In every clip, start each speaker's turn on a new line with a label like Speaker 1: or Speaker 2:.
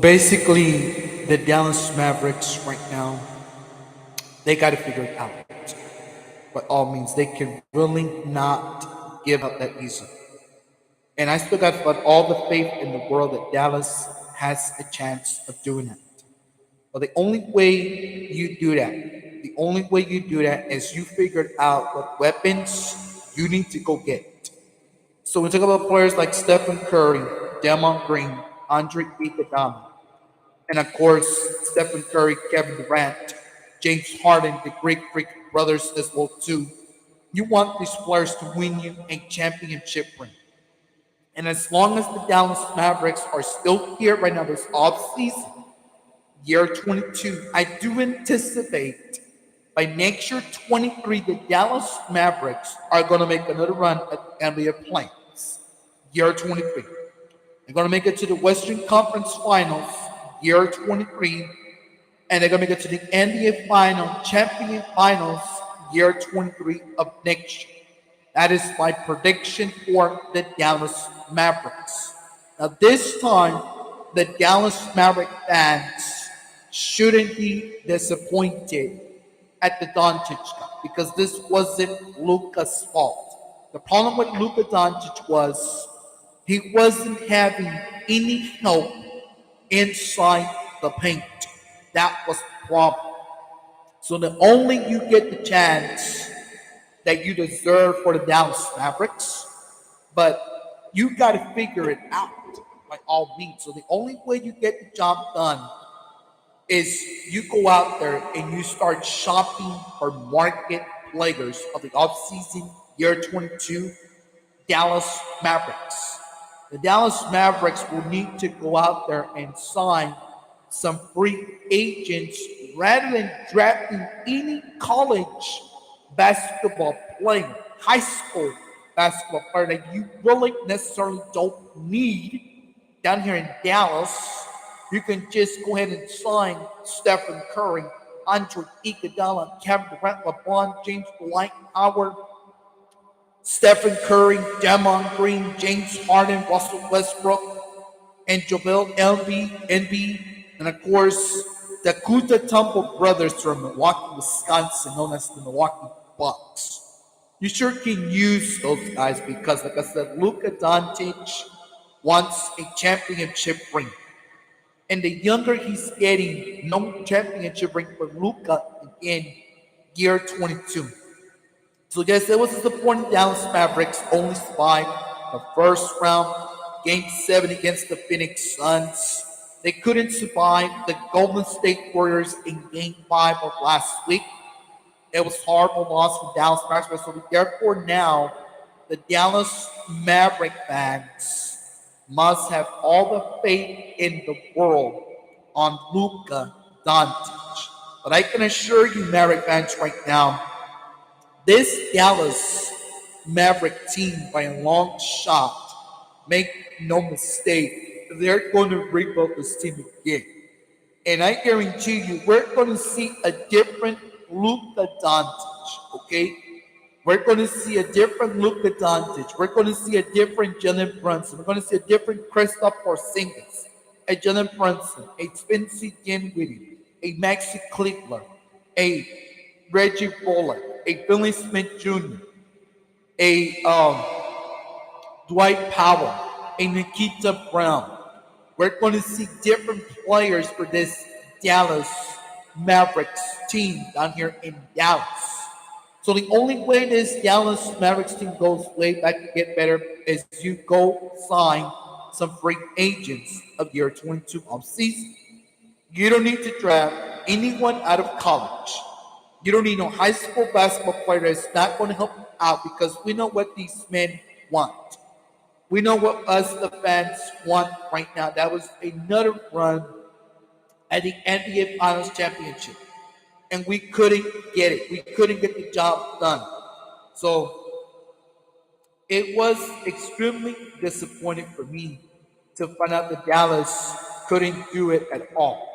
Speaker 1: basically, the Dallas Mavericks right now, they got to figure it out. By all means, they can really not give up that easily. And I still got all the faith in the world that Dallas has a chance of doing that. But the only way you do that, the only way you do that is you figured out what weapons you need to go get. So we talk about players like Stephen Curry, Damon Green, Andre Iguodala, and of course Stephen Curry, Kevin Durant, James Harden, the Greek Freak brothers as well too. You want these players to win you a championship ring. And as long as the Dallas Mavericks are still here right now, this offseason, year 22, I do anticipate by next year 23, the Dallas Mavericks are going to make another run at NBA playoffs. Year 23. They're going to make it to the Western Conference Finals, year 23, and they're going to make it to the NBA Final, Champion Finals, year 23 of next year. That is my prediction for the Dallas Mavericks. Now, this time, the Dallas Maverick fans shouldn't be disappointed at the Doncic guy because this wasn't Luka's fault. The problem with Luka Doncic was he wasn't having any help inside the paint. That was the problem. So the only you get the chance that you deserve for the Dallas Mavericks, but you got to figure it out by all means. So the only way you get the job done is you go out there and you start shopping for market players of the offseason year 22 Dallas Mavericks. The Dallas Mavericks will need to go out there and sign some free agents rather than drafting any college basketball player, high school basketball player that you really necessarily don't need down here in Dallas. You can just go ahead and sign Stephen Curry, Andre Iguodala, Kevin Durant, LeBron James, Dwight Howard, Stephen Curry, Damon Green, James Harden, Russell Westbrook, and Joel Embiid, and of course the Kuta Tumble brothers from Milwaukee, Wisconsin, known as the Milwaukee Bucks. You sure can use those guys because, like I said, Luka Doncic wants a championship ring. And the younger he's getting, no championship ring for Luka in year 22. So yes, it was disappointing. Dallas Mavericks only survived the first round, Game 7 against the Phoenix Suns. They couldn't survive the Golden State Warriors in Game 5 of last week. It was horrible loss for Dallas Mavericks. So therefore now, the Dallas Maverick fans must have all the faith in the world on Luka Doncic. But I can assure you, Maverick fans, right now, this Dallas Maverick team, by a long shot, make no mistake, they're going to rebuild this team again. And I guarantee you, we're going to see a different Luka Doncic, okay? We're going to see a different Luka Doncic. We're going to see a different Jalen Brunson. We're going to see a different Kristaps Porzingis, a Jalen Brunson, a Spencer Dinwiddie, a Maxi Kleber, a Reggie Bullock, a Billy Smith Jr., a Dwight Powell, a Nikita Brown. We're going to see different players for this Dallas Mavericks team down here in Dallas. So the only way this Dallas Mavericks team goes way back to get better is you go sign some free agents of year 22 offseason. You don't need to draft anyone out of college. You don't need no high school basketball player that's not going to help you out because we know what these men want. We know what us, the fans, want right now. That was another run at the NBA Finals Championship. And we couldn't get it. We couldn't get the job done. So it was extremely disappointing for me to find out that Dallas couldn't do it at all.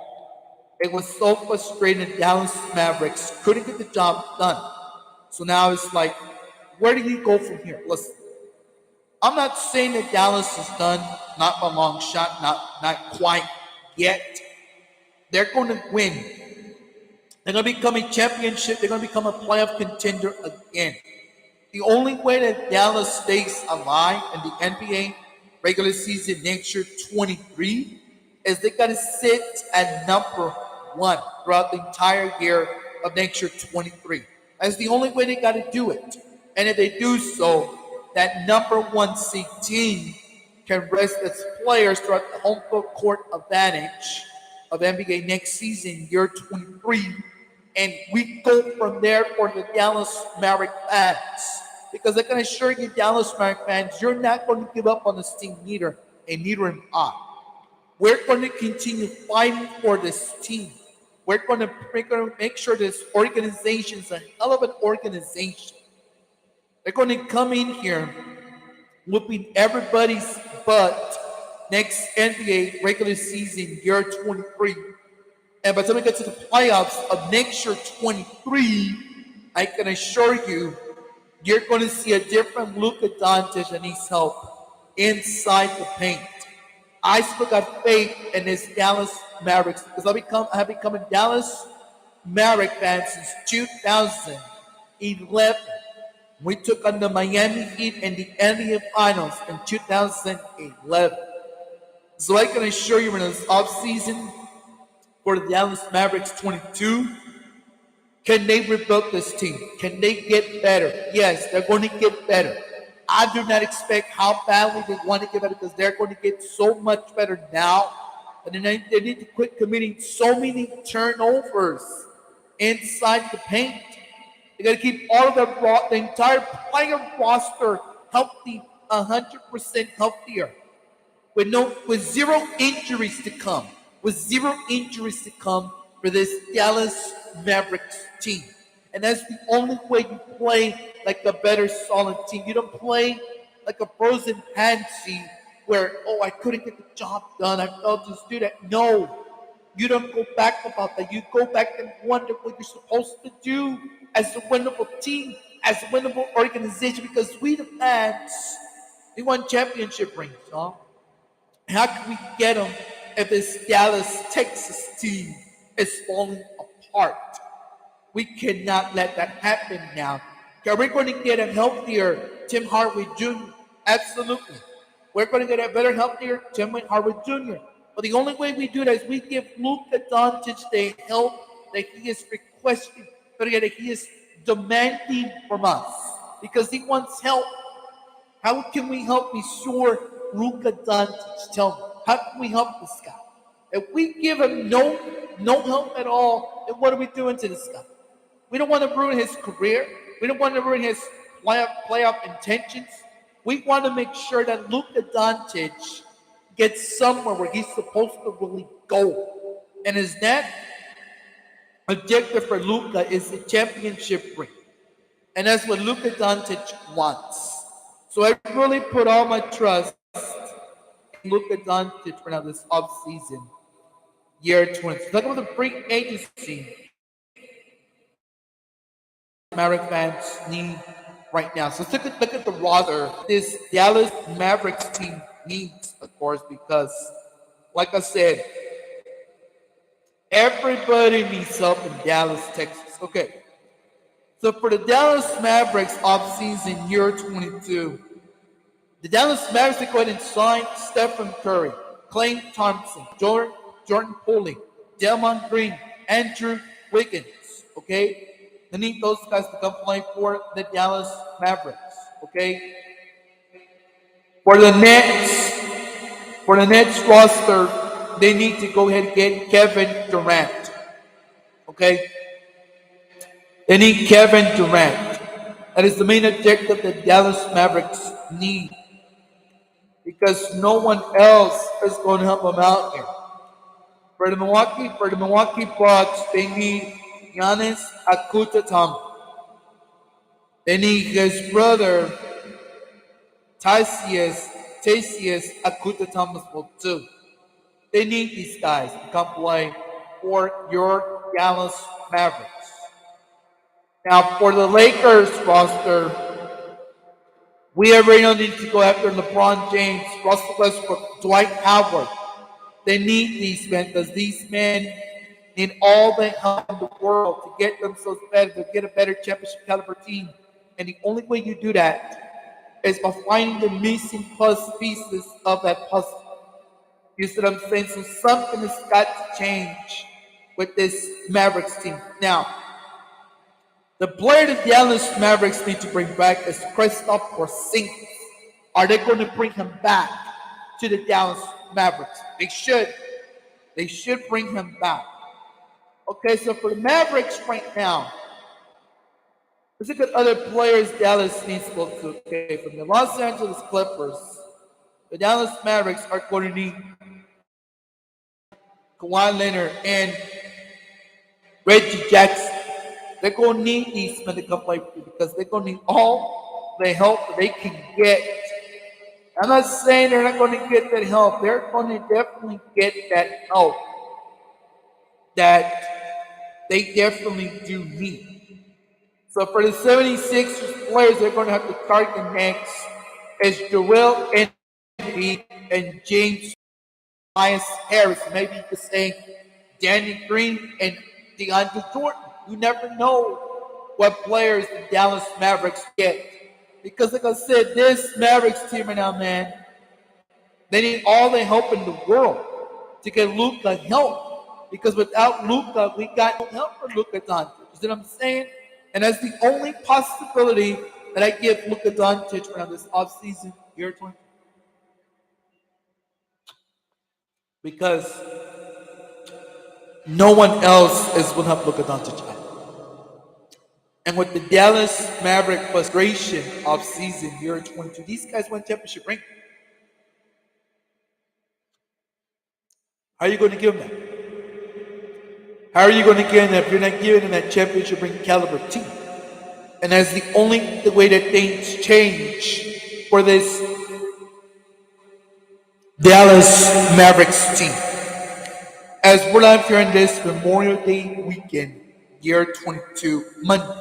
Speaker 1: It was so frustrating that Dallas Mavericks couldn't get the job done. So now it's like, where do you go from here? Listen, I'm not saying that Dallas is done, not by a long shot, not quite. yet. They're going to win. They're going to become a championship. They're going to become a playoff contender again. The only way that Dallas stays alive in the NBA regular season next year, 23, is they got to sit at number one throughout the entire year of next year, 23. That's the only way they got to do it. And if they do so, that number one seed team can rest its players throughout the home court advantage of NBA next season, year 23. And we go from there for the Dallas Mavericks fans. Because I can assure you, Dallas Mavericks fans, you're not going to give up on this team neither, and neither am I. We're going to continue fighting for this team. We're going to make sure this organization is a hell of an organization. They're going to come in here whooping everybody's butt next NBA regular season, year 23. And by the time we get to the playoffs of next year, 23, I can assure you, you're going to see a different Luka Doncic and his help inside the paint. I still got faith in this Dallas Mavericks because I have become a Dallas Maverick fan since 2011. We took on the Miami Heat in the NBA Finals in 2011. So I can assure you in this offseason for the Dallas Mavericks 22, can they rebuild this team? Can they get better? Yes, they're going to get better. I do not expect how badly they want to get better because they're going to get so much better now. And then they need to quit committing so many turnovers inside the paint. They got to keep all of the entire player roster healthy, 100% healthier, with zero injuries to come. With zero injuries to come for this Dallas Mavericks team. And that's the only way you play like a better solid team. You don't play like a frozen pansy where, I couldn't get the job done. I'll just do that. No, you don't go back about that. You go back and wonder what you're supposed to do as a winnable team, as a winnable organization, because we the fans, we want championship rings, huh? How can we get them if this Dallas, Texas team is falling apart? We cannot let that happen now. Are we going to get a healthier Tim Hardaway Jr.? Absolutely. We're going to get a better, healthier Tim Hardaway Jr. But the only way we do that is we give Luka Doncic the help that he is requesting, that he is demanding from us, because he wants help. How can we help restore Luka Doncic? Tell me, how can we help this guy? If we give him no help at all, then what are we doing to this guy? We don't want to ruin his career. We don't want to ruin his playoff intentions. We want to make sure that Luka Doncic gets somewhere where he's supposed to really go. And his net objective for Luka is the championship ring. And that's what Luka Doncic wants. So I really put all my trust in Luka Doncic for now this offseason, year 20. So talk about the free agency Mavericks fans need right now. So look at the roster this Dallas Mavericks team needs, of course, because, like I said, everybody needs help in Dallas, Texas. Okay. So for the Dallas Mavericks offseason year 22, the Dallas Mavericks go ahead and sign Stephen Curry, Klay Thompson, Jordan Poole, Draymond Green, Andrew Wiggins. Okay. They need those guys to come play for the Dallas Mavericks. Okay. For the Nets roster, they need to go ahead and get Kevin Durant. Okay. They need Kevin Durant. That is the main objective that Dallas Mavericks need, because no one else is going to help them out here. For the Milwaukee Bucks, they need Giannis Antetokounmpo. They need his brother Tasius Antetokounmpo too. They need these guys to come play for your Dallas Mavericks. Now, for the Lakers roster, we already need to go after LeBron James, Russell Westbrook, Dwight Howard. They need these men because these men need all the help in the world to get themselves better, to get a better championship caliber team. And the only way you do that is by finding the missing puzzle pieces of that puzzle. You see what I'm saying? So something has got to change with this Mavericks team. Now, the player the Dallas Mavericks need to bring back is Kristaps Porzingis. Are they going to bring him back to the Dallas Mavericks? They should. They should bring him back. Okay, so for the Mavericks right now, let's look at other players Dallas needs to go to. Okay, from the Los Angeles Clippers, the Dallas Mavericks are going to need Kawhi Leonard and Reggie Jackson. They're going to need these men to come play for you because they're going to need all the help that they can get. I'm not saying they're not going to get that help. They're going to definitely get that help that they definitely do need. So for the 76ers players, they're going to have to target next is Joel Embiid and James Harris. Maybe you could say Danny Green and DeAndre Jordan. You never know what players the Dallas Mavericks get. Because like I said, this Mavericks team right now, man, they need all the help in the world to get Luka help. Because without Luka, we got no help for Luka Doncic. You see what I'm saying? And that's the only possibility that I give Luka Doncic around this offseason, year 20. Because no one else is going to help Luka Doncic out. And with the Dallas Maverick frustration of season year 22, these guys won championship ring. How are you going to give them that? How are you going to give them if you're not giving them that championship ring caliber team? And that's the only way that things change for this Dallas Mavericks team. As we're live here on this Memorial Day weekend, year 22, Monday,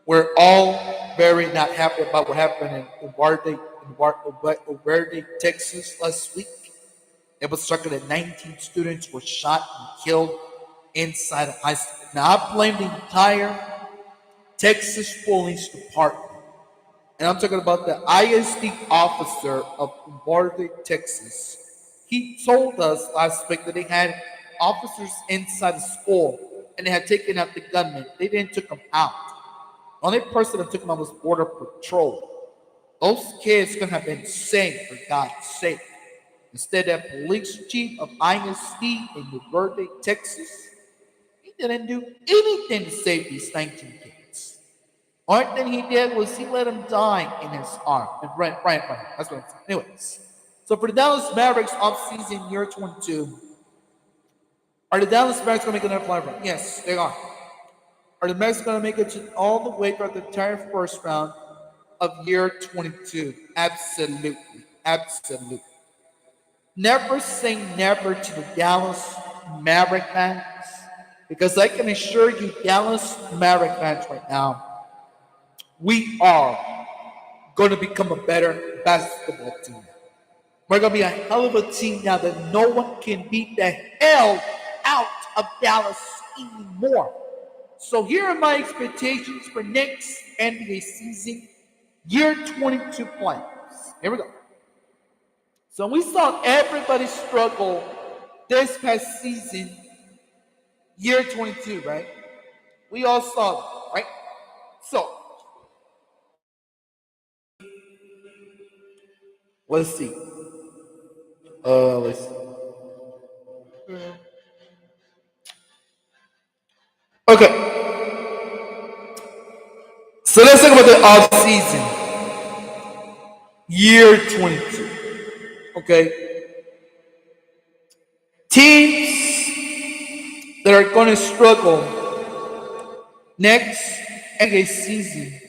Speaker 1: we're all very not happy about what happened in Uvalde, Texas last week. It was struck that 19 students were shot and killed inside a high school. Now, I blame the entire Texas Police Department. And I'm talking about the ISD officer of Uvalde, Texas. He told us last week that they had officers inside the school and they had taken out the gunman. They didn't take them out. The only person that took them out was Border Patrol. Those kids could have been saved, for God's sake. Instead, that police chief of ISD in Uvalde, Texas, he didn't do anything to save these 19 kids. Only thing he did was he let them die in his arm. And right. That's what I'm saying. Anyways, so for the Dallas Mavericks offseason year 22, are the Dallas Mavericks going to make another fly run? Yes, they are. Are the Mavericks going to make it all the way throughout the entire first round of year 22? Absolutely. Absolutely. Never say never to the Dallas Maverick fans, because I can assure you, Dallas Maverick fans right now, we are going to become a better basketball team. We're going to be a hell of a team now that no one can beat the hell out of Dallas anymore. So here are my expectations for next NBA season, year 22 playoffs. Here we go. So we saw everybody struggle this past season, year 22, right? We all saw that, right? So, let's see. Let's see. Okay. So let's talk about the off season, year 22. Okay. Teams that are going to struggle next NBA season,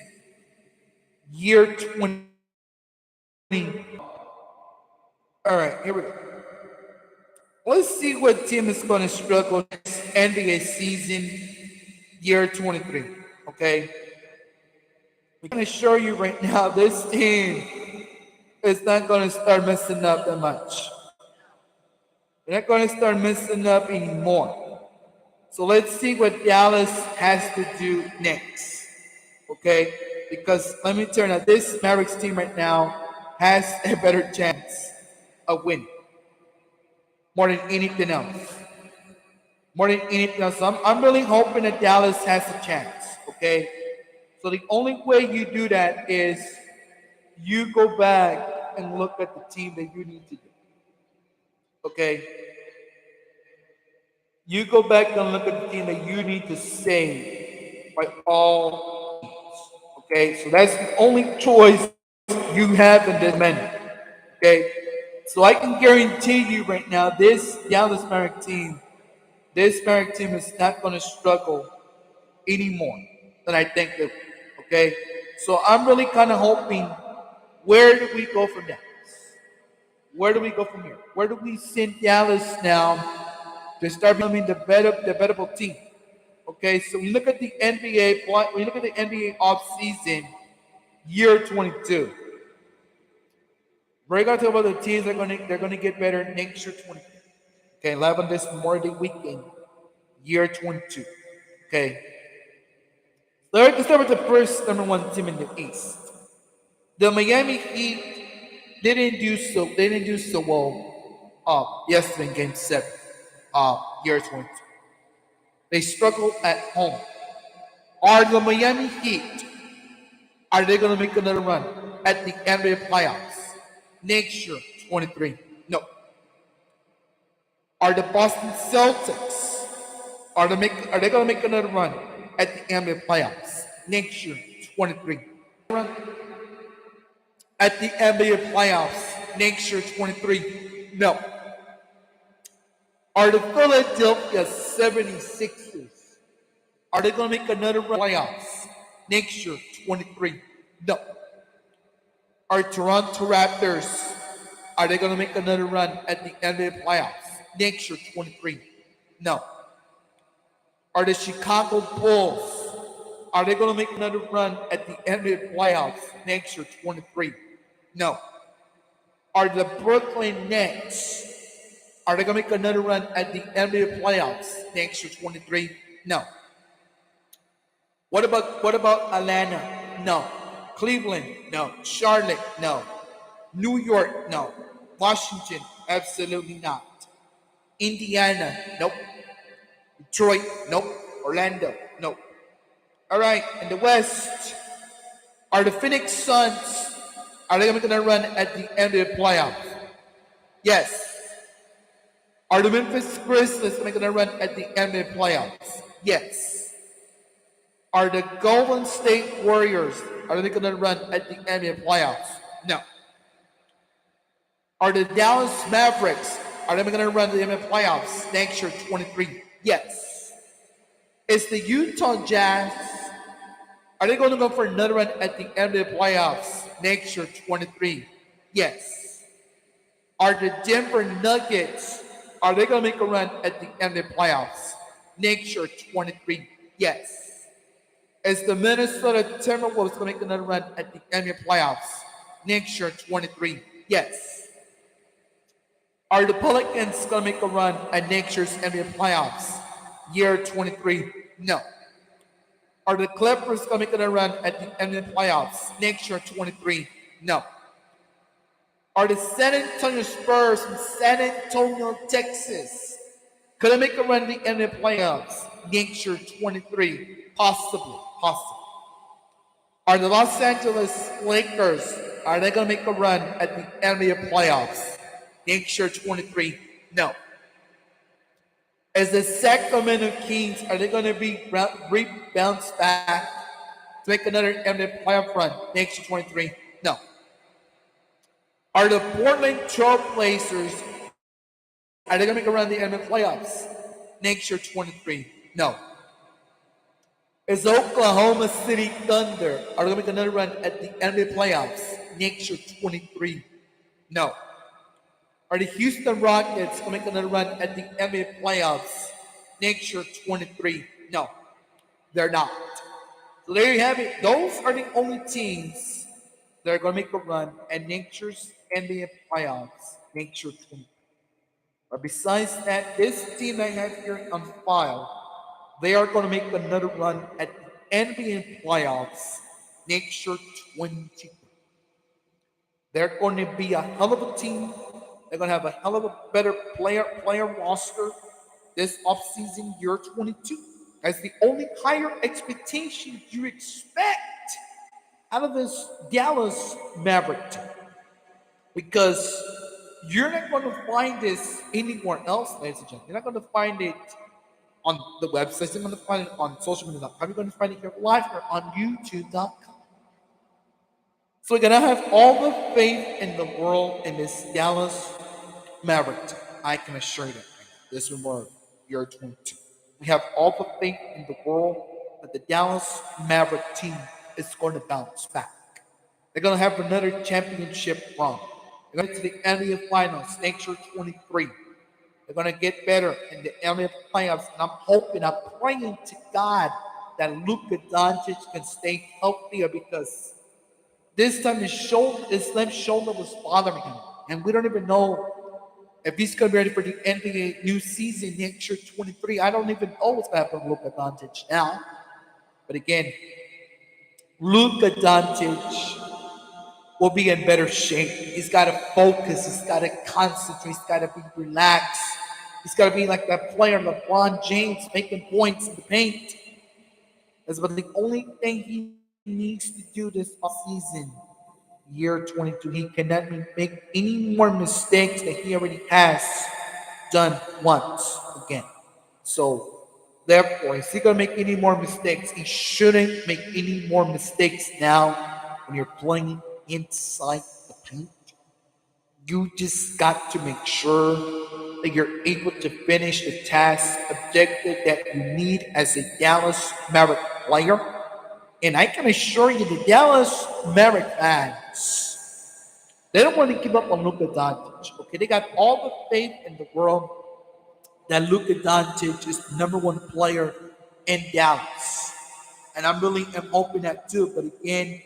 Speaker 1: year 20. All right, here we go. Let's see what team is going to struggle next NBA season, year 23. Okay. We can assure you right now, this team is not going to start messing up that much. They're not going to start messing up anymore. So let's see what Dallas has to do next. Okay? Because let me tell you now, this Mavericks team right now has a better chance of winning. More than anything else. More than anything else. So I'm really hoping that Dallas has a chance. Okay? So the only way you do that is you go back and look at the team that you need to do. Okay? You go back and look at the team that you need to save by all means. Okay? So that's the only choice you have in this minute. Okay? So I can guarantee you right now, this Dallas Mavericks team, is not going to struggle anymore than I think they will. Okay? So I'm really kind of hoping, where do we go from Dallas? Where do we go from here? Where do we send Dallas now to start becoming the bettable team? Okay, so we look at the NBA, we look at the NBA offseason year 22. We're gonna talk about the teams that they're gonna get better next year 22. Okay, live on this Memorial Day weekend, year 22. Okay, so let's start with the first number one team in the East. The Miami Heat didn't do so well yesterday in Game 7, year 22. They struggled at home. Are the Miami Heat, are they going to make another run at the NBA playoffs next year, 23? No. Are the Boston Celtics, are they going to make another run at the NBA playoffs next year, 23? Run at the NBA playoffs next year, 23? No. Are the Philadelphia 76ers, are they going to make another run playoffs next year, 23? No. Are Toronto Raptors, are they going to make another run at the NBA playoffs next year, 23? No. Are the Chicago Bulls, are they going to make another run at the NBA playoffs next year, 23? No. Are the Brooklyn Nets, are they going to make another run at the NBA playoffs next year, 23? No. What about Atlanta? No. Cleveland? No. Charlotte? No. New York? No. Washington? Absolutely not. Indiana? Nope. Detroit? Nope. Orlando? Nope. All right. In the West, are the Phoenix Suns, are they going to run at the NBA playoffs? Yes. Are the Memphis Grizzlies going to run at the NBA playoffs? Yes. Are the Golden State Warriors, are they going to run at the NBA playoffs? No. Are the Dallas Mavericks, are they going to run the NBA playoffs next year, 23? Yes. Is the Utah Jazz, are they going to go for another run at the NBA playoffs next year, 23? Yes. Are the Denver Nuggets, are they going to make a run at the NBA playoffs next year, 23? Yes. Is the Minnesota Timberwolves going to make another run at the NBA playoffs next year, 23? Yes. Are the Pelicans going to make a run at next year's NBA playoffs, year 23? No. Are the Clippers going to make another run at the NBA playoffs next year, 23? No. Are the San Antonio Spurs from San Antonio, Texas, going to make a run at the NBA playoffs next year, 23? Possibly. Are the Los Angeles Lakers, are they going to make a run at the NBA playoffs next year, 23? No. As the Sacramento Kings, are they going to bounce back to make another NBA playoff run next year, 23? No. Are the Portland Trail Blazers, are they going to make a run at the NBA playoffs next year, 23? No. Is Oklahoma City Thunder, are they going to make another run at the NBA playoffs next year, 23? No. Are the Houston Rockets going to make another run at the NBA playoffs next year, 23? No, they're not. So there you have it. Those are the only teams that are going to make a run at next year's NBA playoffs next year, 23. But besides that, this team I have here on file, they are going to make another run at the NBA playoffs next year, 20. They're going to be a hell of a team. They're going to have a hell of a better player roster this offseason year 22. That's the only higher expectation you expect out of this Dallas Maverick team. Because you're not going to find this anywhere else, ladies and gentlemen. You're not going to find it on the website. You're going to find it on social media.com. You're going to find it here live here on YouTube.com. So we're gonna have all the faith in the world in this Dallas Maverick team. I can assure you that right now. This will work year 22. We have all the faith in the world that the Dallas Maverick team is going to bounce back. They're gonna have another championship run. They're going to the NBA Finals next year 23. They're gonna get better in the NBA playoffs, and I'm praying to God that Luka Doncic can stay healthier because this time his left shoulder was bothering him. And we don't even know if he's going to be ready for the NBA new season next year, 23. I don't even know what's going to happen with Luka Doncic now. But again, Luka Doncic will be in better shape. He's got to focus. He's got to concentrate. He's got to be relaxed. He's got to be like that player, LeBron James, making points in the paint. That's about the only thing he needs to do this offseason, year 22. He cannot make any more mistakes that he already has done once again. So, therefore, is he going to make any more mistakes? He shouldn't make any more mistakes now when you're playing inside the paint. You just got to make sure that you're able to finish the task objective that you need as a Dallas Maverick player. And I can assure you, the Dallas Maverick fans, they don't want to give up on Luka Doncic. Okay, they got all the faith in the world that Luka Doncic is the number one player in Dallas, and I'm really am hoping that too. But again,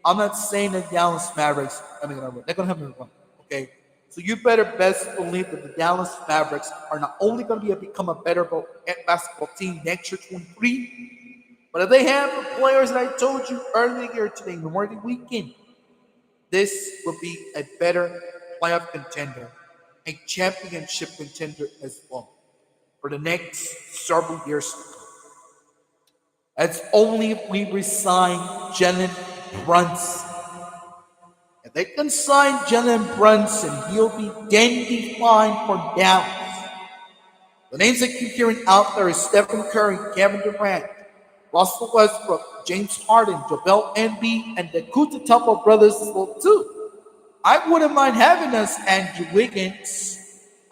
Speaker 1: I'm not saying that Dallas Mavericks. They're gonna have a run. Okay, so you better best believe that the Dallas Mavericks are not only going to become a better basketball team next year, 23. But if they have the players that I told you earlier today, Memorial Weekend, this will be a better playoff contender, a championship contender as well for the next several years to come. That's only if we resign Jalen Brunson. If they can sign Jalen Brunson, he'll be dandy fine for Dallas. The names I keep hearing out there is Stephen Curry, Kevin Durant, Russell Westbrook, James Harden, Joel Embiid, and the Kutatapo brothers as well too. I wouldn't mind having us Andrew Wiggins.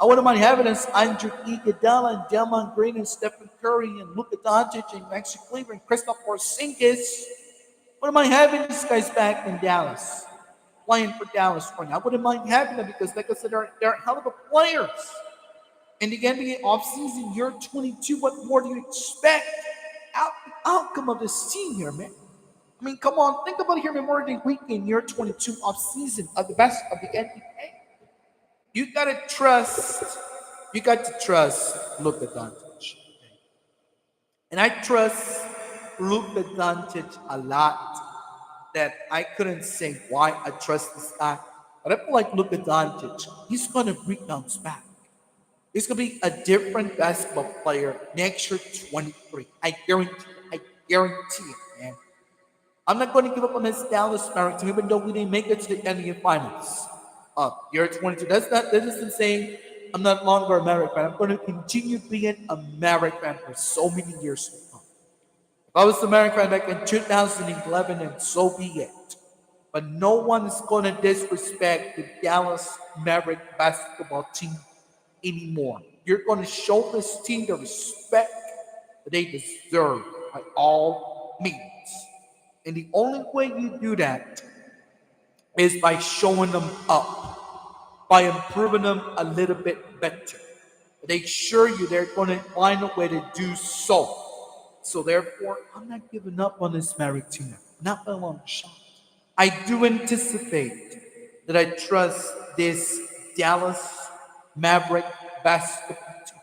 Speaker 1: I wouldn't mind having us Andrew Iguodala and Delmon Green and Stephen Curry and Luka Doncic and Maxi Kleber and Kristaps Porzingis. Wouldn't mind having these guys back in Dallas, playing for Dallas right now. I wouldn't mind having them because, like I said, they're hell of a players. And the NBA offseason, year 22, what more do you expect? Outcome of this team here, man. I mean, come on, think about it here, Memorial Day weekend, year 22 offseason of the best of the NBA. You got to trust Luka Doncic. And I trust Luka Doncic a lot that I couldn't say why I trust this guy. But I feel like Luka Doncic, he's going to bounce back. He's going to be a different basketball player next year, 23. I guarantee it, man. I'm not going to give up on this Dallas Mavericks team, even though we didn't make it to the NBA Finals. Year 22. That isn't saying I'm not longer a Maverick fan. I'm going to continue being a Maverick fan for so many years to come. If I was a Maverick fan back in 2011, then so be it. But no one is going to disrespect the Dallas Maverick basketball team anymore. You're going to show this team the respect that they deserve by all means. And the only way you do that is by showing them up, by improving them a little bit better. They assure you they're going to find a way to do so. So therefore, I'm not giving up on this Maverick team. Not by a long shot. I do anticipate that I trust this Dallas Maverick basketball team.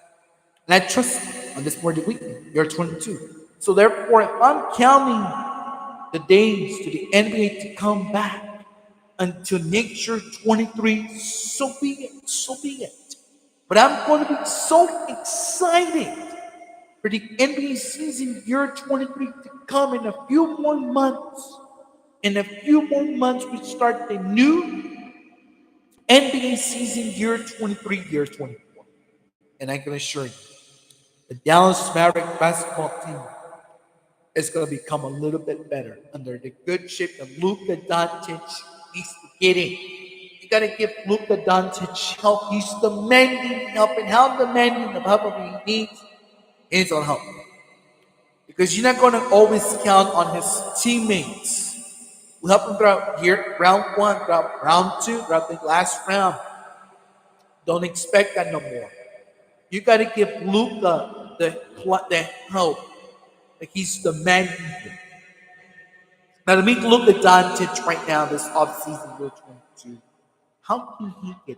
Speaker 1: And I trust you on this morning weekend. You're 22. So therefore, if I'm counting the days to the NBA to come back until next year 23, so be it. So be it. But I'm going to be so excited for the NBA season year 23 to come in a few more months. In a few more months, we start the new NBA season year 23, year 24. And I can assure you, the Dallas Mavericks basketball team is going to become a little bit better under the good shape that Luka Doncic needs to get in. You got to give Luka Doncic help. He's demanding help, and how demanding of help he needs is on help. Because you're not going to always count on his teammates who help him throughout round one, throughout round two, throughout the last round. Don't expect that no more. You got to give Luka the help that he's demanding. Now, to meet Luka Doncic right now, this offseason, year 22, how can he get there?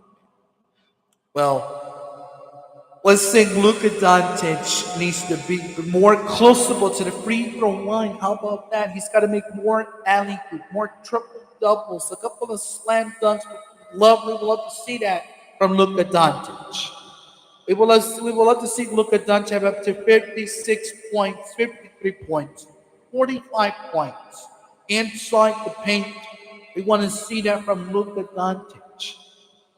Speaker 1: Well, let's say Luka Doncic needs to be more closeable to the free throw line. How about that? He's got to make more alley-oop, more triple doubles, a couple of slam dunks. We would love to see that from Luka Doncic. We will love to see Luka Doncic have up to 56 points, 53 points, 45 points inside the paint. We want to see that from Luka Doncic.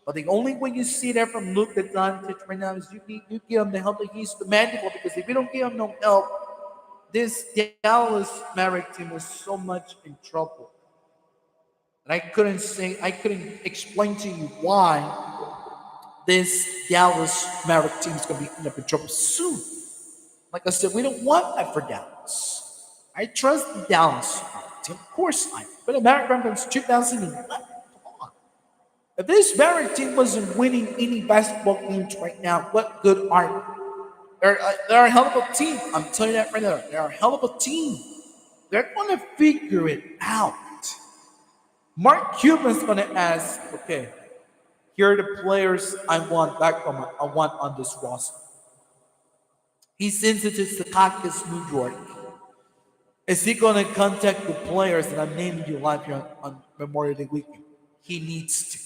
Speaker 1: But the only way you see that from Luka Doncic right now is you give him the help that he's demanding for. Because if you don't give him no help, this Dallas Mavericks team is so much in trouble. And I couldn't explain to you why this Dallas Maverick team is going to be end up in trouble soon. Like I said, we don't want that for Dallas. I trust the Dallas team, of course I am. But the Maverick since 2011. Come on. If this Maverick team wasn't winning any basketball games right now, what good are they? They're a hell of a team. I'm telling you that right now. They're a hell of a team. They're going to figure it out. Mark Cuban's going to ask, okay, here are the players I want on this roster. He sends it to Secaucus, New York. Is he going to contact the players that I'm naming you live here on Memorial Day weekend? He needs to.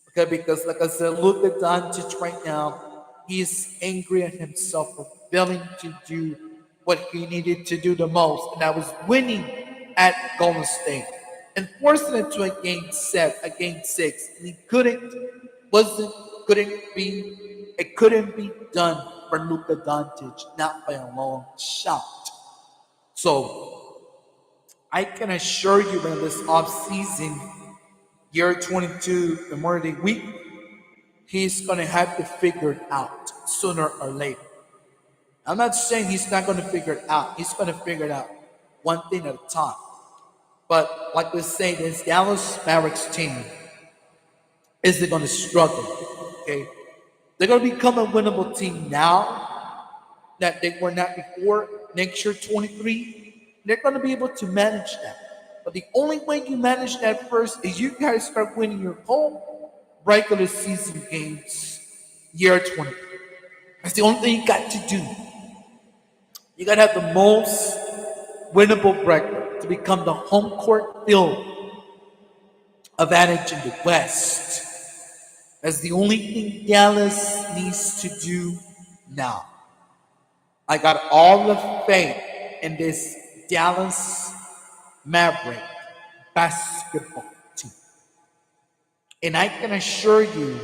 Speaker 1: Okay, because like I said, look at Doncic right now. He is angry at himself for failing to do what he needed to do the most, and that was winning at Golden State and forcing it to a game 6. And it couldn't be done for Luka Doncic, not by a long shot. So I can assure you that this offseason, year 22, Memorial Day week, he's going to have to figure it out sooner or later. I'm not saying he's not going to figure it out. He's going to figure it out one thing at a time. But like we say, this Dallas Mavericks team isn't going to struggle. Okay, they're going to become a winnable team now that they were not before. Next year, 23, they're going to be able to manage that. But the only way you manage that first is you guys start winning your home regular season games year 23. That's the only thing you got to do. You got to have the most winnable record to become the home court field advantage in the West. That's the only thing Dallas needs to do now. I got all the faith in this Dallas Maverick basketball team. And I can assure you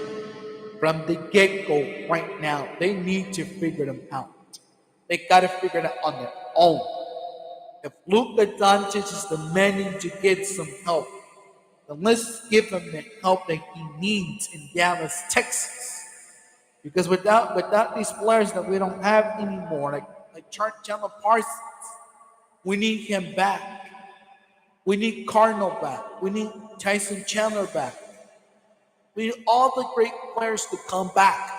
Speaker 1: from the get-go right now, they need to figure them out. They got to figure it out on their own. If Luka Doncic is demanding to get some help, then let's give him the help that he needs in Dallas, Texas. Because without these players that we don't have anymore, like Chandler Parsons, we need him back. We need Cardinal back. We need Tyson Chandler back. We need all the great players to come back.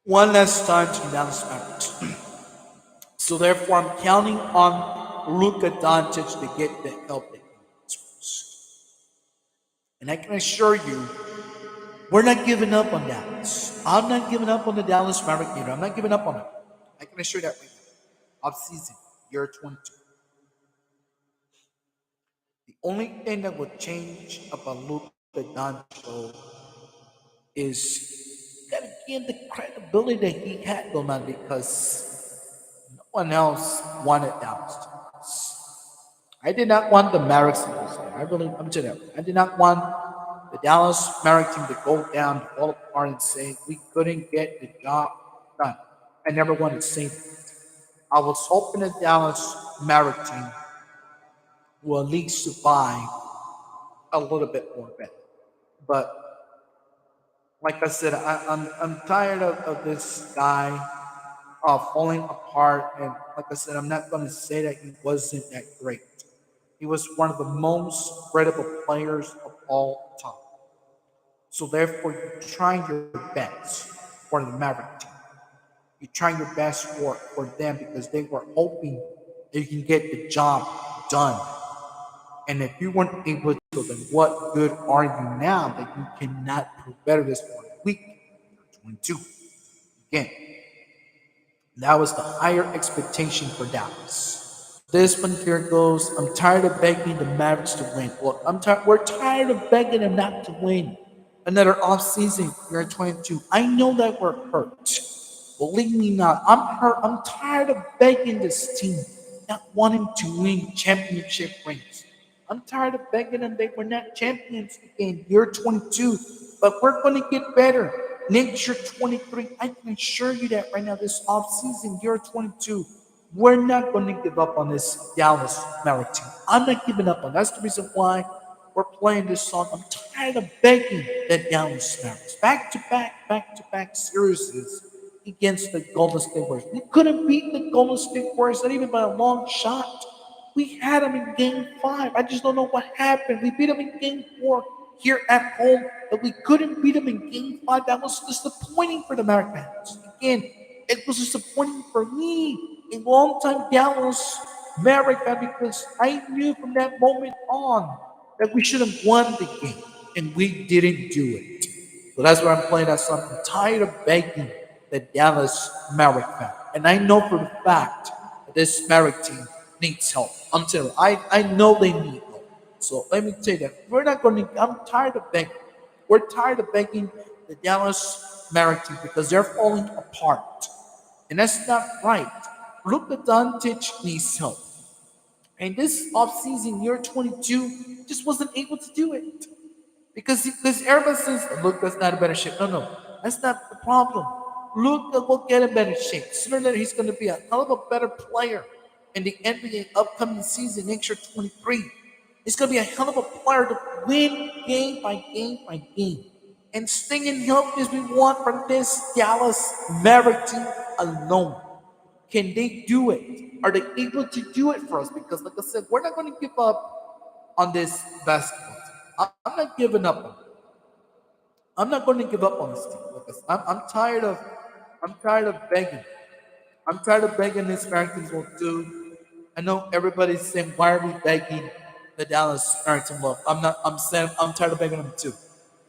Speaker 1: One last time to Dallas Mavericks. So therefore, I'm counting on Luka Doncic to get the help that he needs first. And I can assure you, We're not giving up on Dallas. I'm not giving up on the Dallas Mavericks either. I'm not giving up on them. I can assure that right now. Offseason, year 22. The only thing that would change about Luka Doncic is that again the credibility that he had going on because no one else wanted Dallas to lose. I did not want the Mavericks to lose. I'm telling you, I did not want the Dallas Mavericks team to go down, to fall apart, and say we couldn't get the job done. I never wanted to say that. I was hoping the Dallas Mavericks team will at least survive a little bit more better. But like I said, I'm tired of this guy falling apart. And like I said, I'm not going to say that he wasn't that great. He was one of the most credible players of all time. So therefore, you're trying your best for the Maverick team. You're trying your best for them because they were hoping that you can get the job done. And if you weren't able to, then what good are you now that you cannot prove better this one week? 22. Again, that was the higher expectation for Dallas. This one here goes, I'm tired of begging the Mavericks to win. Well, we're tired of begging them not to win. Another offseason, year 22. I know that we're hurt. Believe me not, I'm hurt. I'm tired of begging this team, not wanting to win championship rings. I'm tired of begging them. They were not champions in year 22, but we're going to get better. Next year 23, I can assure you that right now, this offseason, year 22, we're not going to give up on this Dallas Mavericks team. I'm not giving up on. That's the reason why we're playing this song. I'm tired of begging that Dallas Mavericks. Back to back series against the Golden State Warriors. We couldn't beat the Golden State Warriors, not even by a long shot. We had them in game 5. I just don't know what happened. We beat them in game 4 here at home, but we couldn't beat them in game 5. That was disappointing for the Mavericks. Again, it was disappointing for me, a long-time Dallas Maverick fan, because I knew from that moment on that we should have won the game, and we didn't do it. So that's why I'm playing that song. I'm tired of begging the Dallas Maverick fan. And I know for the fact that this Maverick team needs help. I'm telling you, I know they need help. So let me tell you that we're not going to, I'm tired of begging. We're tired of begging the Dallas Maverick team because they're falling apart. And that's not right. Luka Doncic needs help. And this offseason, year 22, just wasn't able to do it. Because everybody says, look, that's not a better shape. No, that's not the problem. Luka will get a better shape. Sooner or later, he's going to be a hell of a better player in the NBA upcoming season, next year 23. He's going to be a hell of a player to win game by game by game. And staying healthy as we want from this Dallas Maverick team alone. Can they do it? Are they able to do it for us? Because, like I said, we're not going to give up on this basketball team. I'm not giving up on it. I'm not going to give up on this team. Because I'm tired of begging. I'm tired of begging this Americans will do. I know everybody's saying, why are we begging the Dallas American love? I'm not. I'm saying I'm tired of begging them too.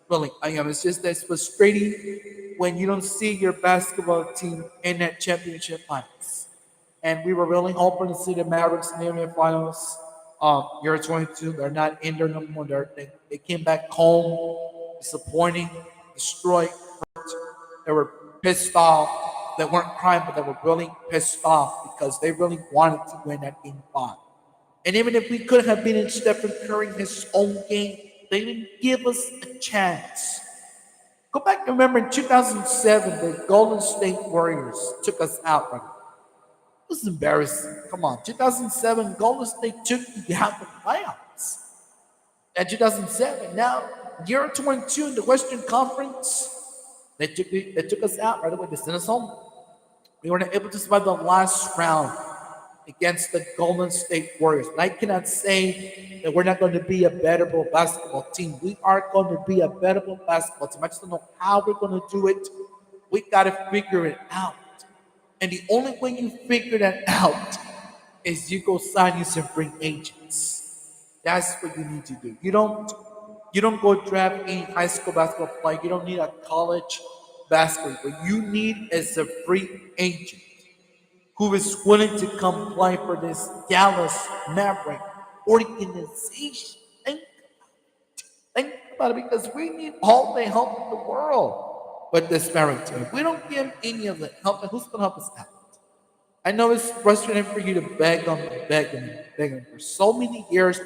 Speaker 1: Really, I am. It's just that it's frustrating when you don't see your basketball team in that championship finals. And we were really hoping to see the Mavericks in the NBA finals. Year 22, they're not in there no more. They came back home, disappointing, destroyed. They were pissed off. They weren't crying, but they were really pissed off because they really wanted to win that game 5. And even if we could have been in Stephen Curry in his own game, they didn't give us a chance. Go back and remember in 2007, the Golden State Warriors took us out. Right? It was embarrassing. Come on, 2007, Golden State took you out the playoffs. And 2007, now year 22 in the Western Conference, they took us out right away. They sent us home. We were not able to survive the last round against the Golden State Warriors. And I cannot say that we're not going to be a bettable basketball team. We are going to be a bettable basketball team. I just don't know how we're going to do it. We got to figure it out. And the only way you figure that out is you go sign you some free agents. That's what you need to do. You don't go draft any high school basketball player. You don't need a college basketball. What you need is a free agent who is willing to come play for this Dallas Maverick organization. Think about it, because we need all the help in the world with this Maverick team. If we don't give any of the help, then who's going to help us out? I know it's frustrating for you to beg them, beg them, beg them. For so many years,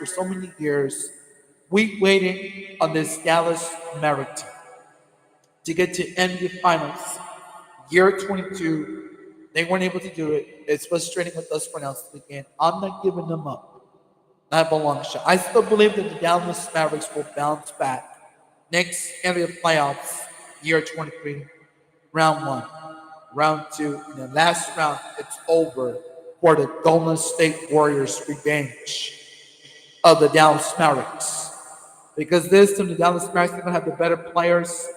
Speaker 1: we waited on this Dallas Maverick team to get to NBA Finals. Year 22, they weren't able to do it. It's frustrating with us for now. Again, I'm not giving them up. I have a long shot. I still believe that the Dallas Mavericks will bounce back next NBA playoffs, year 23, round one, round two, and then last round, it's over for the Golden State Warriors' revenge of the Dallas Mavericks. Because this time, the Dallas Mavericks are going to have the better players,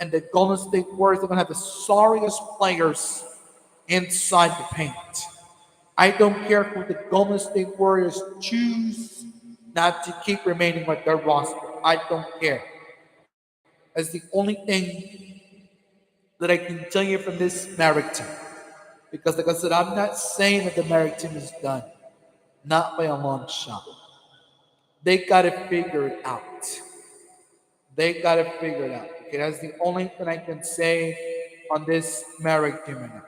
Speaker 1: and the Golden State Warriors are going to have the sorriest players inside the paint. I don't care who the Golden State Warriors choose not to keep remaining with their roster. I don't care. That's the only thing that I can tell you from this Maverick team. Because, like I said, I'm not saying that the Maverick team is done. Not by a long shot. They got to figure it out. They got to figure it out. Okay, that's the only thing I can say on this Maverick team right now.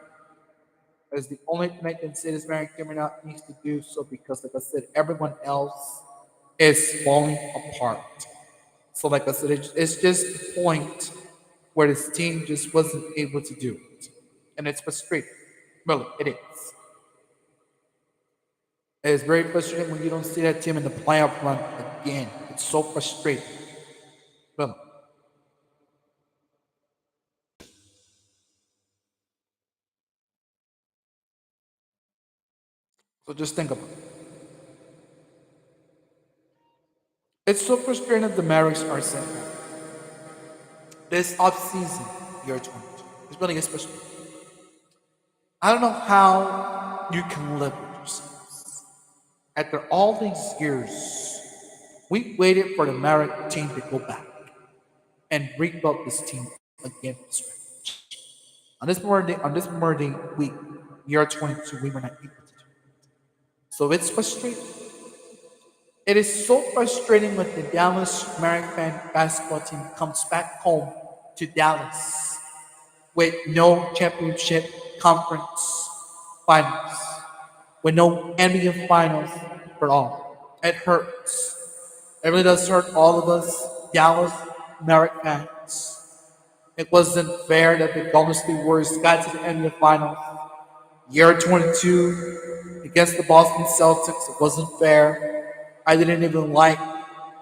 Speaker 1: That's the only thing I can say this Maverick team right now needs to do so, because, like I said, everyone else is falling apart. So, like I said, it's just the point where this team just wasn't able to do it. And it's frustrating. Really, it is. It is very frustrating when you don't see that team in the playoff run again. It's so frustrating. Really. So just think about it. It's so frustrating that the Mavericks are saying this offseason, year 22. It's really frustrating. I don't know how you can live with yourselves. After all these years, we waited for the Maverick team to go back and rebuild this team again from scratch. On this Memorial Day week, year 22, we were not able to do it. So it's frustrating. It is so frustrating when the Dallas American basketball team comes back home to Dallas with no championship conference finals, with no NBA finals for all. It hurts. It really does hurt all of us Dallas Mavericks fans. It wasn't fair that the Golden State Warriors got to the NBA finals. Year 22 against the Boston Celtics, it wasn't fair. I didn't even like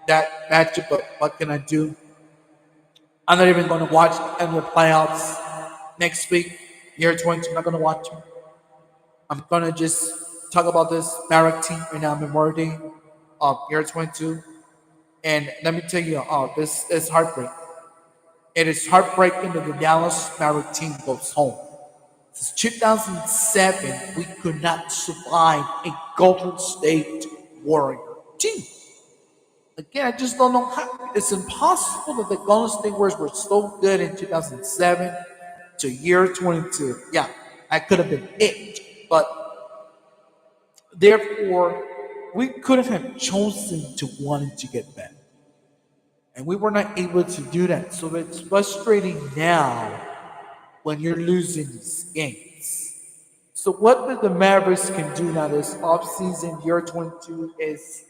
Speaker 1: that matchup, but what can I do? I'm not even going to watch the NBA playoffs next week. Year 22, I'm not going to watch them. I'm going to just talk about this Maverick team right now, Memorial Day of year 22. And let me tell you, this is heartbreaking. It is heartbreaking that the Dallas Maverick team goes home. Since 2007, we could not survive a Golden State Warrior team. Again, I just don't know how. It's impossible that the Golden State Warriors were so good in 2007 to year 22. Yeah, that could have been it. But therefore, we couldn't have chosen to want to get better. And we were not able to do that. So it's frustrating now when you're losing these games. So what the Mavericks can do now this offseason, year 22, is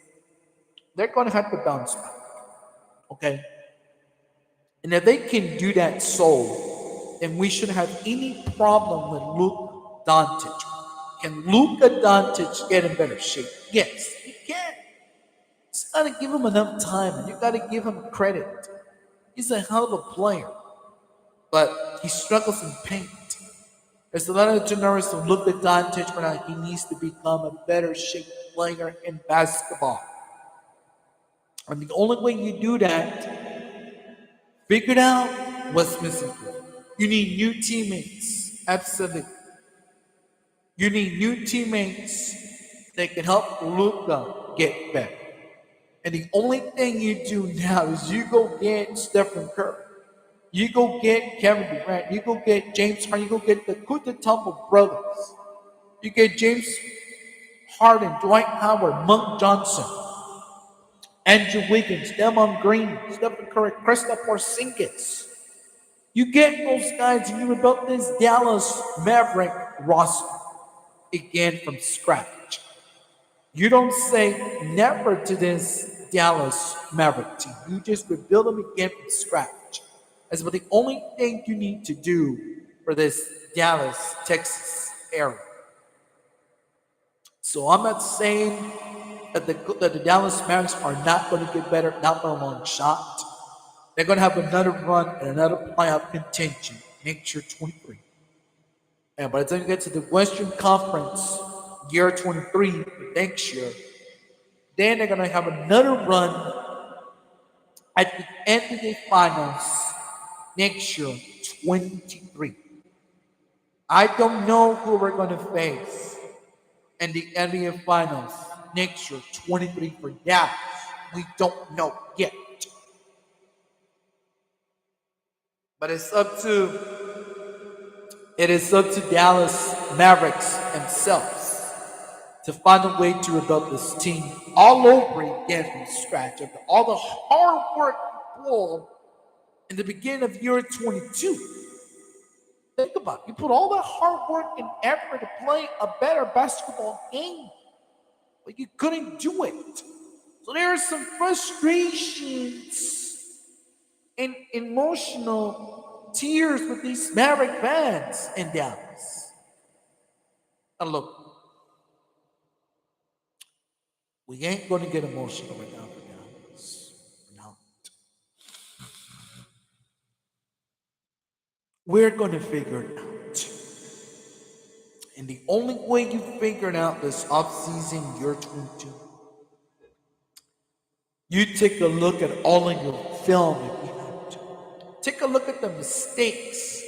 Speaker 1: they're going to have to bounce back. Okay? And if they can do that then we shouldn't have any problem with Luke Doncic. Can Luka Doncic get in better shape? Yes, he can. Just got to give him enough time, and you got to give him credit. He's a hell of a player, but he struggles in paint. There's a lot of journalists who look at Doncic right now. He needs to become a better shaped player in basketball. And the only way you do that, figure out what's missing. You need new teammates. Absolutely. You need new teammates that can help Luka get better. And the only thing you do now is you go get Stephen Curry. You go get Kevin Durant. You go get James Harden. You go get the Kutatumbo brothers. You get James Harden, Dwight Howard, Monk Johnson, Andrew Wiggins, Demon Green, Stephen Curry, Kristaps Porzingis. You get those guys and you rebuild this Dallas Maverick roster again from scratch. You don't say never to this Dallas Maverick team. You just rebuild them again from scratch. That's about the only thing you need to do for this Dallas, Texas area. So I'm not saying that the Dallas Mavericks are not going to get better, not by a long shot. They're going to have another run and another playoff contention next year, 23. And by the time you get to the Western Conference, year 23, next year, then they're going to have another run at the NBA Finals next year, 23. I don't know who we're going to face in the NBA Finals next year, 23 for Dallas. We don't know yet. But it is up to Dallas Mavericks themselves to find a way to rebuild this team all over again from scratch after all the hard work you pulled in the beginning of year 22. Think about it. You put all that hard work and effort to play a better basketball game, but you couldn't do it. So there are some frustrations and emotional tears with these Maverick fans in Dallas. And look, we ain't going to get emotional right now for Dallas. We're not. We're going to figure it out. And the only way you figure it out this offseason, year 22, you take a look at all of your film if you have to. Take a look at the mistakes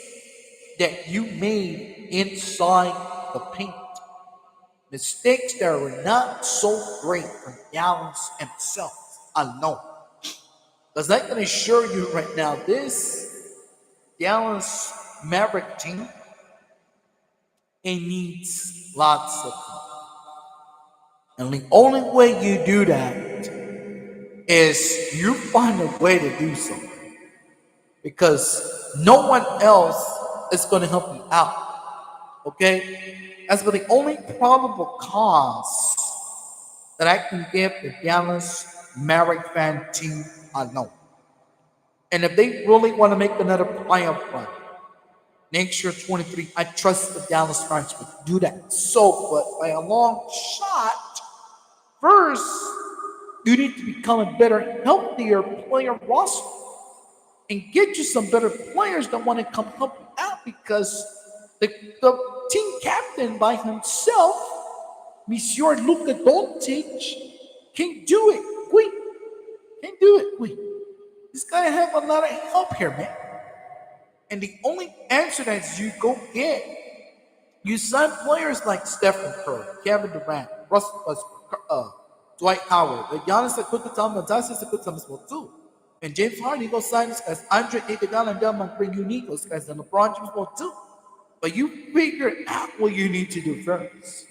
Speaker 1: that you made inside the paint. Mistakes that were not so great from Dallas himself alone. Because I can assure you right now, this Dallas Maverick team, it needs lots of them. And the only way you do that is you find a way to do something. Because no one else is going to help you out. Okay? That's the only probable cause that I can give the Dallas Maverick fan team alone. And if they really want to make another playoff run next year, 23, I trust the Dallas fans would do that. So, but by a long shot, first, you need to become a better, healthier player roster and get you some better players that want to come help you out because the team captain by himself, Monsieur Luka Doncic, can't do it. Quick. Can't do it. Quick. He's got to have a lot of help here, man. And the only answer that is you go get, you sign players like Stephen Curry, Kevin Durant, Russell Westbrook, Dwight Howard, Giannis Antetokounmpo, Tyson Antetokounmpo too. And James Harden, he goes sign this guys, Andre Iguodala and Delmon Green, you need those guys, and LeBron James will too. But you figure out what you need to do first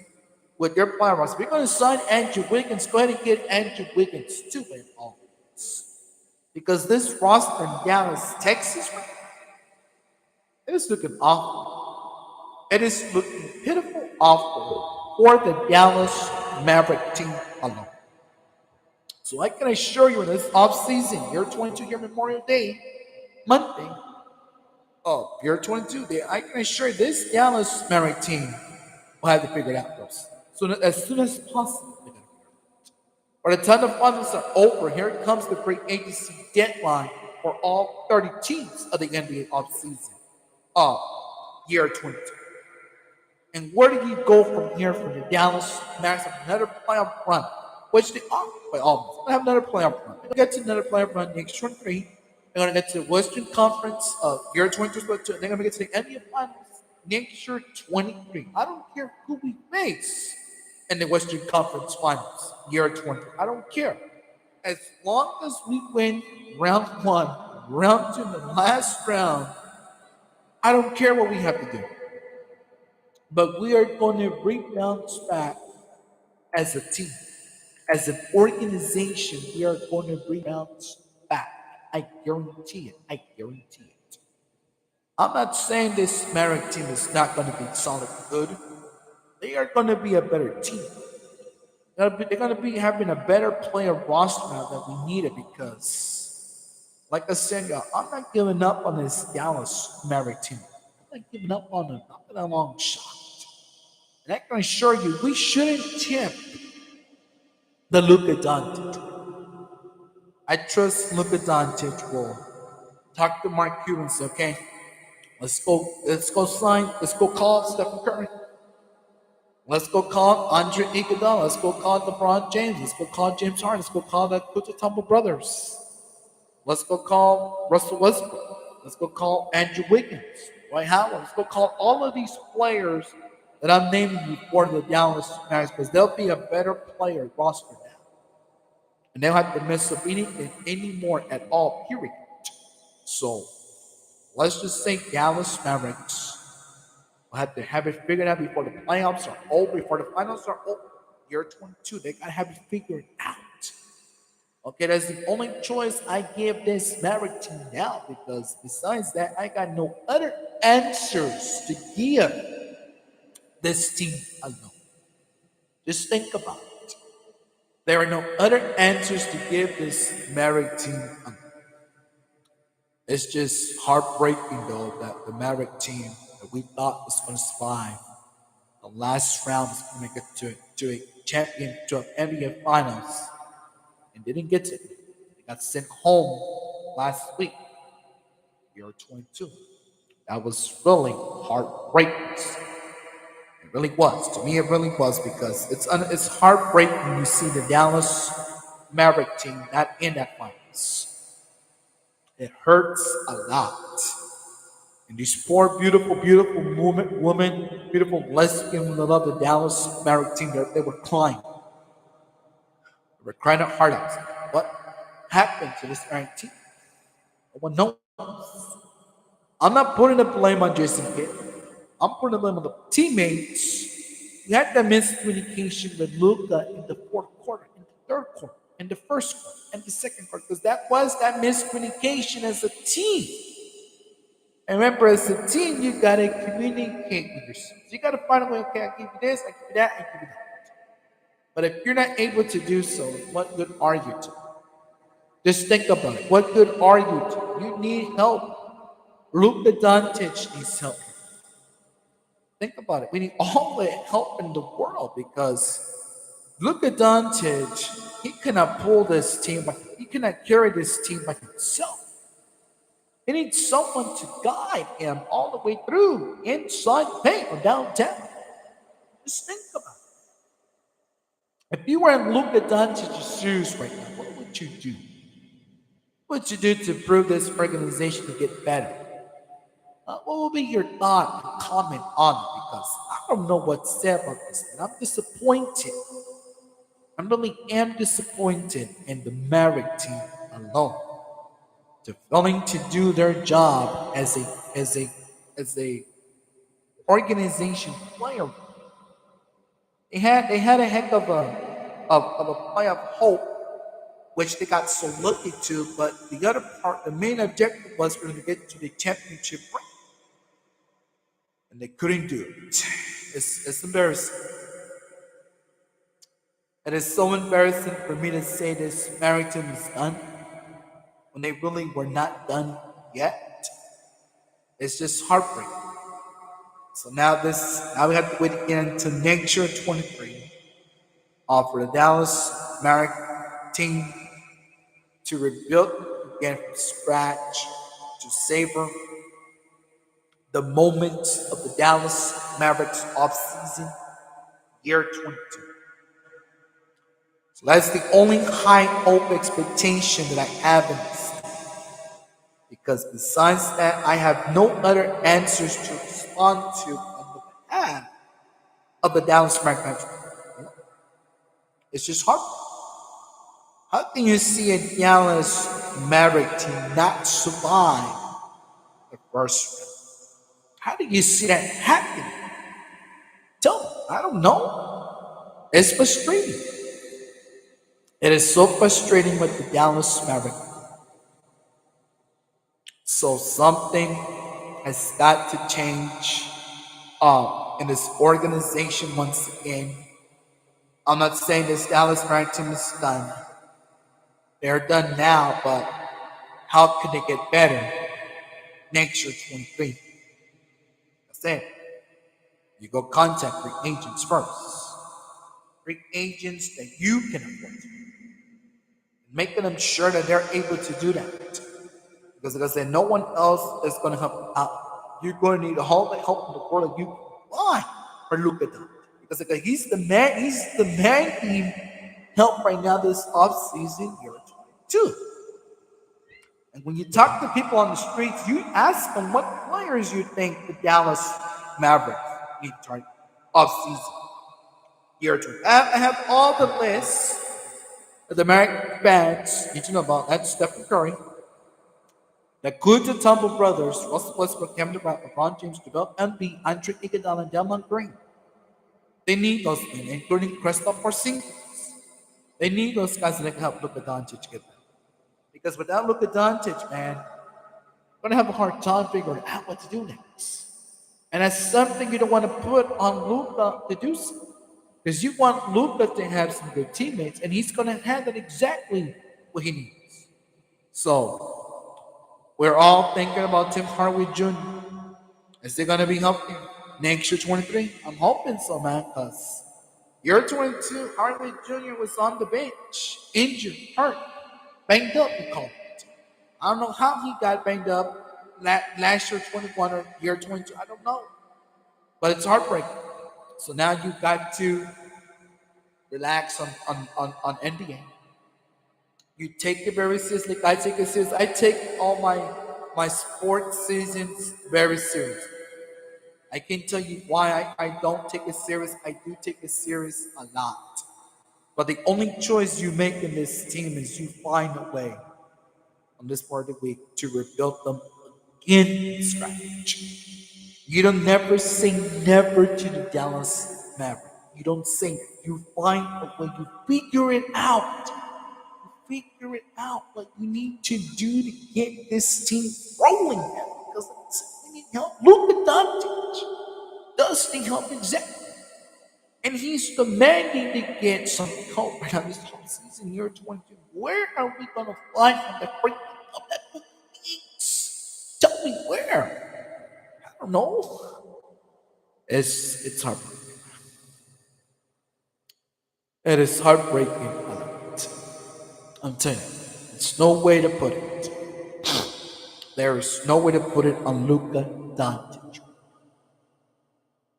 Speaker 1: with your player roster. We're going to sign Andrew Wiggins. Go ahead and get Andrew Wiggins too, in all this. Because this roster in Dallas, Texas, it is looking awful. It is looking pitiful, awful for the Dallas Maverick team alone. So I can assure you in this offseason, year 22, year Memorial Day, Monday, year 22, I can assure you this Dallas Maverick team will have to figure it out first. So as soon as possible, they're going to figure it out. By the time the finals are over, here comes the free agency deadline for all 30 teams of the NBA offseason of year 22. And where do you go from here for the Dallas Mavericks have another playoff run? Which they are by all means. They have another playoff run. They're going to get to another playoff run next 23. They're going to get to the Western Conference of year 22. And they're going to get to the NBA Finals next year 23. I don't care who we face in the Western Conference Finals year 20. I don't care. As long as we win round one, round two, and the last round, I don't care what we have to do. But we are going to rebounce back as a team, as an organization. We are going to rebounce back. I guarantee it. I guarantee it. I'm not saying this Mavericks team is not going to be solid good. They are going to be a better team. They're going to be having a better player roster now that we needed because, like I said, y'all, I'm not giving up on this Dallas Maverick team. I'm not giving up on them. Not by a long shot. And I can assure you, we shouldn't tip the Luka Doncic. I trust Luka Doncic will talk to Mark Cuban and say, okay, let's go call Stephen Curry. Let's go call Andre Iguodala. Let's go call LeBron James. Let's go call James Harden. Let's go call the Kututumbo brothers. Let's go call Russell Westbrook. Let's go call Andrew Wiggins, Dwight Howard. Let's go call all of these players that I'm naming you for the Dallas Mavericks because they'll be a better player roster now. And they don't have to miss a beating anymore at all, period. So let's just say Dallas Mavericks will have to have it figured out before the playoffs are over, before the finals are over. Year 22, they got to have it figured out. Okay, that's the only choice I give this Maverick team now because besides that, I got no other answers to give this team alone. Just think about it. There are no other answers to give this Maverick team alone. It's just heartbreaking, though, that the Maverick team that we thought was going to survive the last round was going to make it to a champion, to an NBA Finals, and didn't get it. They got sent home last week, year 22. That was really heartbreaking. It really was. To me, it really was because it's heartbreaking when you see the Dallas Maverick team not in that finals. It hurts a lot. And these poor, beautiful, beautiful women, beautiful lesbian women that love the Dallas Maverick team, they were crying. They were crying their heart out. What happened to this Maverick team? No one knows. I'm not putting the blame on Jason Kidd. I'm putting the blame on the teammates. We had that miscommunication with Luka in the fourth quarter, in the third quarter, in the first quarter, and the second quarter, because that was that miscommunication as a team. And remember, as a team, you gotta communicate with yourself. You gotta find a way. Okay, I give you this, I give you that, I give you that. But if you're not able to do so, what good are you to? Just think about it. What good are you to? You need help. Luka Doncic needs help. Think about it. We need all the help in the world because Luka Doncic, he cannot pull this team. He cannot carry this team by himself. He needs someone to guide him all the way through inside paint or downtown. Just think about it. If you were in Luka Doncic's shoes right now, what would you do? What would you do to improve this organization to get better? What will be your thought and comment on it? Because I don't know what to say about this, and I'm disappointed. I really am disappointed in the Maverick team alone. They're failing to do their job as a organization player. They had a heck of a play of hope, which they got so lucky to. But the other part, the main objective was for them to get to the championship ring, and they couldn't do it. It's embarrassing. It is so embarrassing for me to say this marathon is done when they really were not done yet. It's just heartbreaking. So now we have to wait again until next year 23 for the Dallas Mavericks team to rebuild again from scratch, to savor the moments of the Dallas Mavericks offseason year 22. So that's the only high hope expectation that I have in this. Because besides that, I have no other answers to respond to on the behalf of the Dallas Mavericks. It's just How can you see a Dallas Maverick team not survive the first round? How do you see that happening? Tell me. I don't know. It's frustrating. It is so frustrating with the Dallas Maverick. So something has got to change in this organization once again. I'm not saying this Dallas Maverick team is done. They're done now, but how can they get better next year, 23? That's it. You go contact free agents first. Free agents that you can afford. Making them sure that they're able to do that. Because like I said, no one else is going to help you out. You're going to need all the help in the world that you can find for Luka Doncic. Because like, he's the man being helped right now this offseason year 22. And when you talk to people on the streets, you ask them what players you think the Dallas Mavericks need to offseason year 22. I have all the lists that the American fans need to know about. That's Stephen Curry. The good to tumble brothers, Russell Westbrook, Kevin Durant, LeBron James, Joel Embiid, Andre Iguodala, and Draymond Green. They need those men, including Kristaps Porzingis. They need those guys that can help Luka Doncic get better. Because without Luka Doncic, man, you're gonna have a hard time figuring out what to do next. And that's something you don't want to put on Luka to do so. Because you want Luka to have some good teammates, and he's gonna have that exactly what he needs. So we're all thinking about Tim Hardaway Jr. Is he gonna be healthy next year 23? I'm hoping so, man, because year 22, Hardaway Jr. was on the bench, injured, hurt, banged up, we call it. I don't know how he got banged up last year 21 or year 22. I don't know. But it's heartbreaking. So now you've got to relax on NBA. You take it very seriously. I take it seriously. I take all my sports seasons very seriously. I can tell you why I don't take it serious. I do take it serious a lot. But the only choice you make in this team is you find a way on this part of the week to rebuild them again from scratch. You don't never say never to the Dallas Mavericks. You don't say you find a way. You figure it out. You figure it out what you need to do to get this team rolling now. Because we need help. Luka Doncic does need help exactly. And he's demanding to get some help right now this whole season year 22. Where are we going to find the break of that needs? Tell me where. I don't know. It's heartbreaking. It is heartbreaking. I'm telling you, there's no way to put it. There is no way to put it on Luka Doncic.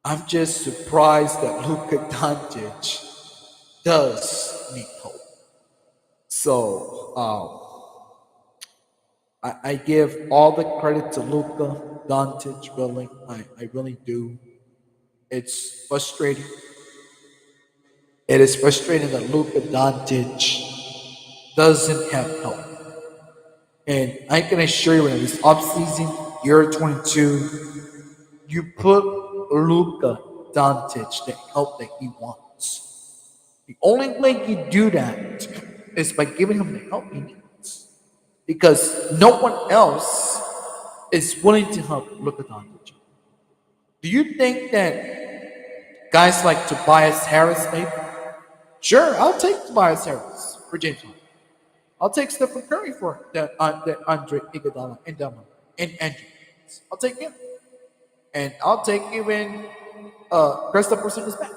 Speaker 1: I'm just surprised that Luka Doncic does need hope. So I give all the credit to Luka Doncic. Really, I really do. It's frustrating. It is frustrating that Luka Doncic doesn't have help. And I can assure you, in this offseason, year 22, you put Luka Doncic the help that he wants. The only way you do that is by giving him the help he needs. Because no one else is willing to help Luka Doncic. Do you think that guys like Tobias Harris, maybe? Sure, I'll take Tobias Harris for James Harden. I'll take Stephen Curry for the Andre Iguodala and Andrew. I'll take him, and I'll take even Kristaps Porzingis back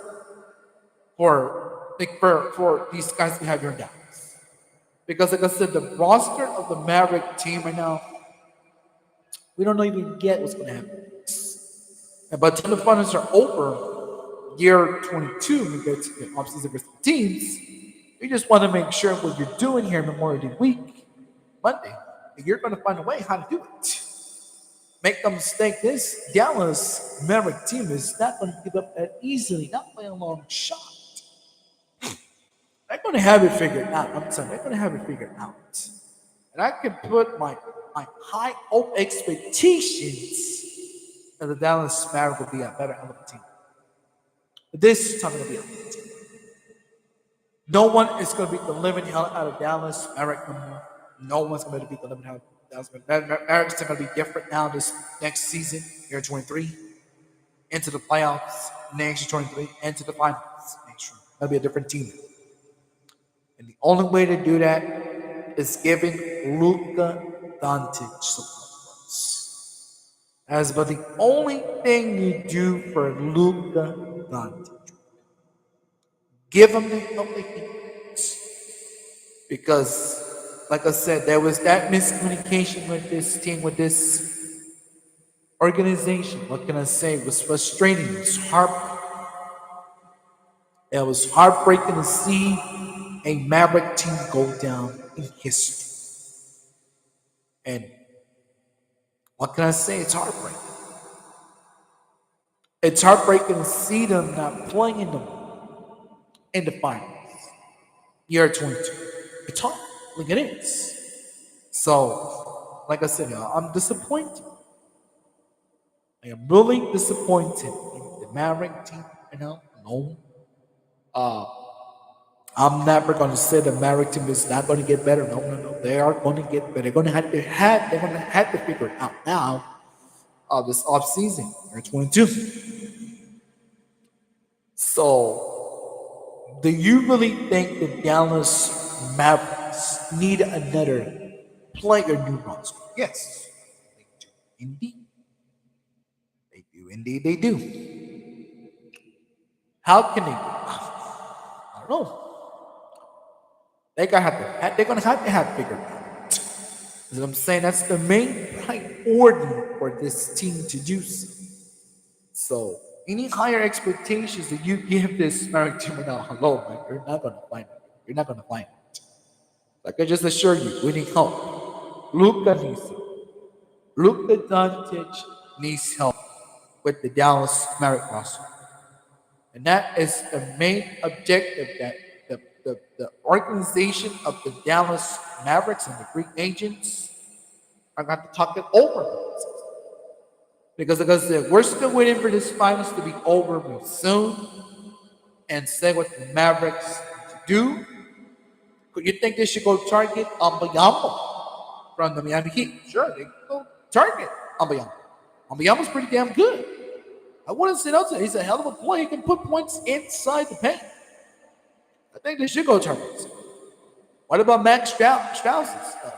Speaker 1: for these guys we have here in Dallas. Because like I said, the roster of the Maverick team right now, we don't even get what's going to happen. And by the time the finals are over, year 22, we get to the offseason versus the teams. We just want to make sure what you're doing here Memorial Day week, Monday, you're going to find a way how to do it. Make no mistake, this Dallas Maverick team is not going to give up that easily, not by a long shot. They're going to have it figured out. I'm telling you, they're going to have it figured out. And I can put my high hope expectations that the Dallas Mavericks will be a better element team. But this is not going to be a team. No one is going to beat the living hell out of Dallas Mavericks no more. No one's going to beat the living hell out of Dallas Mavericks. Are going to be different now this next season, year 23, into the playoffs, next year 23, into the finals next year. That'll be a different team. And the only way to do that is giving Luka Doncic support. That's about the only thing you do for Luka Doncic. Give him the help that he needs. Because, like I said, there was that miscommunication with this team, with this organization. What can I say? It was frustrating. It was heartbreaking. It was heartbreaking to see a Maverick team go down in history. And what can I say? It's heartbreaking. It's heartbreaking to see them not playing in the finals. Year 22. It's hard. Like it is. So, like I said, I'm disappointed. I am really disappointed in the Maverick team. No. I'm never going to say the Maverick team is not going to get better. No. They are going to get better. They're going to have to figure it out now. This offseason, year 22. So, do you really think the Dallas Mavericks need another player new roster? Yes, they do indeed. They do. How can they do? I don't know. They're gonna have to have figured out. As I'm saying, that's the main priority for this team to do so. So, any higher expectations that you give this Maverick team now, hello, man, you're not gonna find it. You're not gonna find it. Like I just assure you, we need help. Luka needs help. Luka Doncic needs help with the Dallas Mavericks roster. And that is the main objective that the organization of the Dallas Mavericks and the Greek agents are going to talk it over. Because we're still waiting for this finals to be over real soon and say what the Mavericks need to do. Could you think they should go target Ambayama from the Miami Heat? Sure, they can go target Ambayama. Ambayama's pretty damn good. I wouldn't say no. He's a hell of a player. He can put points inside the paint. I think they should go target. What about Max Strauss?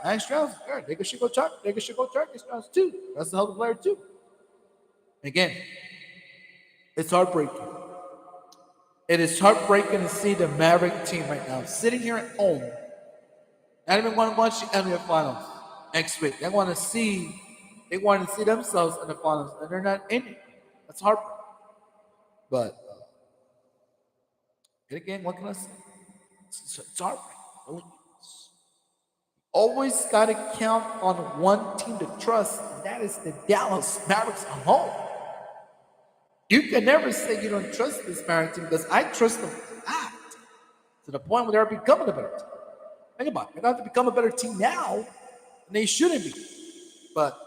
Speaker 1: Max Strauss, sure, they should go target. They should go target Strauss too. That's a hell of a player too. Again, it's heartbreaking. It is heartbreaking to see the Maverick team right now sitting here at home, not even want to watch the NBA Finals next week. They want to see themselves in the finals, and they're not in it. That's heartbreaking. But again, what can I say? It's heartbreaking. Really is. Always got to count on one team to trust, and that is the Dallas Mavericks at home. You can never say you don't trust this Mavericks team because I trust them to the point where they're becoming a better team. Think about it. They're going to become a better team now, and they shouldn't be. But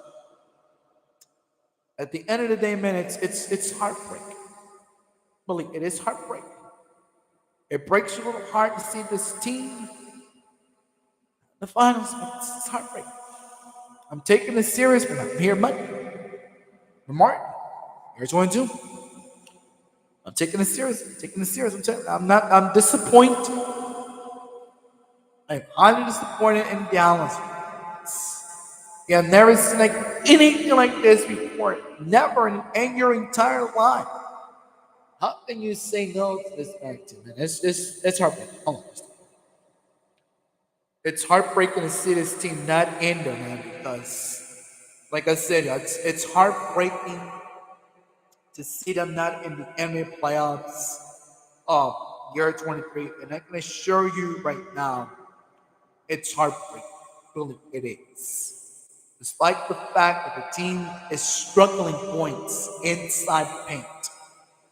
Speaker 1: at the end of the day, man, it's heartbreaking. Believe it is heartbreaking. It breaks your little heart to see this team in the finals, but it's heartbreaking. I'm taking this serious, but I'm here Monday. For Martin, here's 22. I'm taking it serious. I'm telling you, I'm disappointed. I'm highly disappointed in Dallas. Yeah, I've never seen anything like this before. Never in your entire life. How can you say no to this acting, man? It's heartbreaking. Hold on. It's heartbreaking to see this team not end there, man, because, like I said, it's heartbreaking to see them not in the NBA playoffs of year 23. And I can assure you right now, it's heartbreaking. Really, it is. Despite the fact that the team is struggling points inside the paint.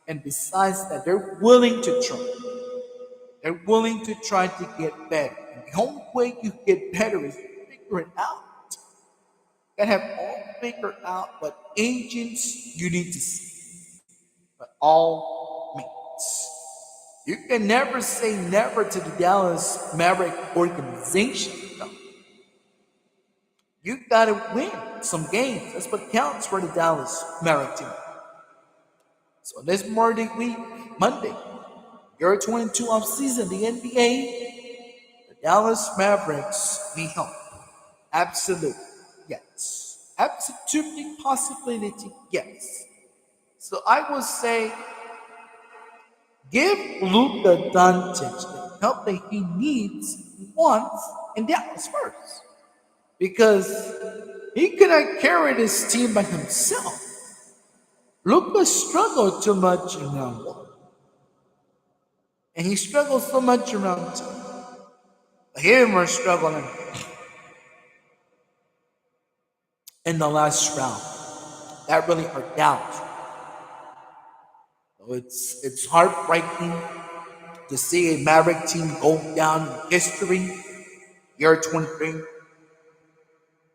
Speaker 1: And besides that, they're willing to try. They're willing to try to get better. And the only way you get better is to figure it out. You gotta have all figured out what agents you need to see. But all means. You can never say never to the Dallas Maverick organization. No. You gotta win some games. That's what counts for the Dallas Maverick team. So this Monday, year 22 offseason, the NBA, the Dallas Mavericks need help. Absolutely, yes. Absolutely, possibility, yes. So I will say, give Luka Doncic the help that he needs, wants, in Dallas first. Because he cannot carry this team by himself. Luka struggled too much in round one. And he struggled so much in round two. Him were struggling in the last round. That really hurt Dallas. So it's heartbreaking to see a Maverick team go down in history, year 23,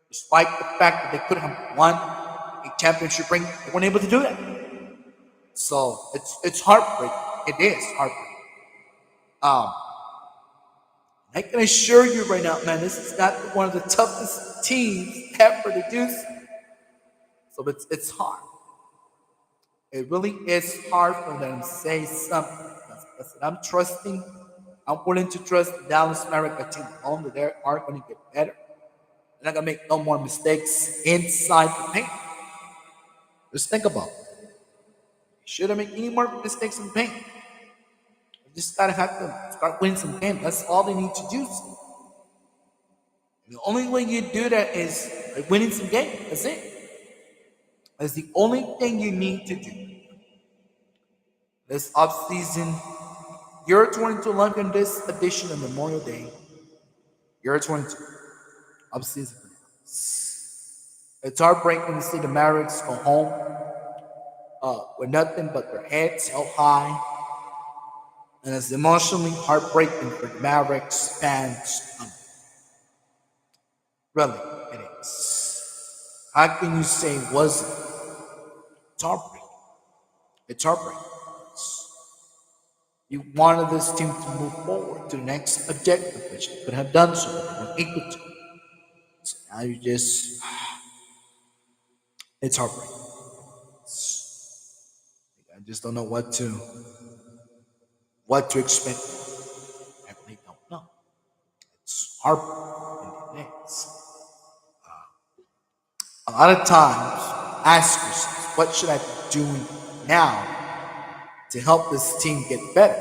Speaker 1: despite the fact that they could have won a championship ring. They weren't able to do that. So it's heartbreaking. It is heartbreaking. I can assure you right now, man, this is not one of the toughest teams ever to do so. So it's hard. It really is hard for them to say something. I'm trusting. I'm willing to trust the Dallas Mavericks team home that they are going to get better. They're not going to make no more mistakes inside the paint. Just think about it. You shouldn't make any more mistakes in the paint. You just got to have to start winning some games. That's all they need to do. And the only way you do that is by winning some games. That's it. That's the only thing you need to do. This offseason, year 22 London, this edition of Memorial Day, year 22, offseason. It's heartbreaking to see the Mavericks go home with nothing but their heads held high. And it's emotionally heartbreaking for the Mavericks fans. Really, it is. How can you say it wasn't? It's heartbreaking. It's heartbreaking. You wanted this team to move forward to the next objective, which you could have done so, but you weren't able to. So now you just, it's heartbreaking. I just don't know what to expect. I really don't know. It's heartbreaking. It is. A lot of times, ask yourself, what should I be doing now to help this team get better?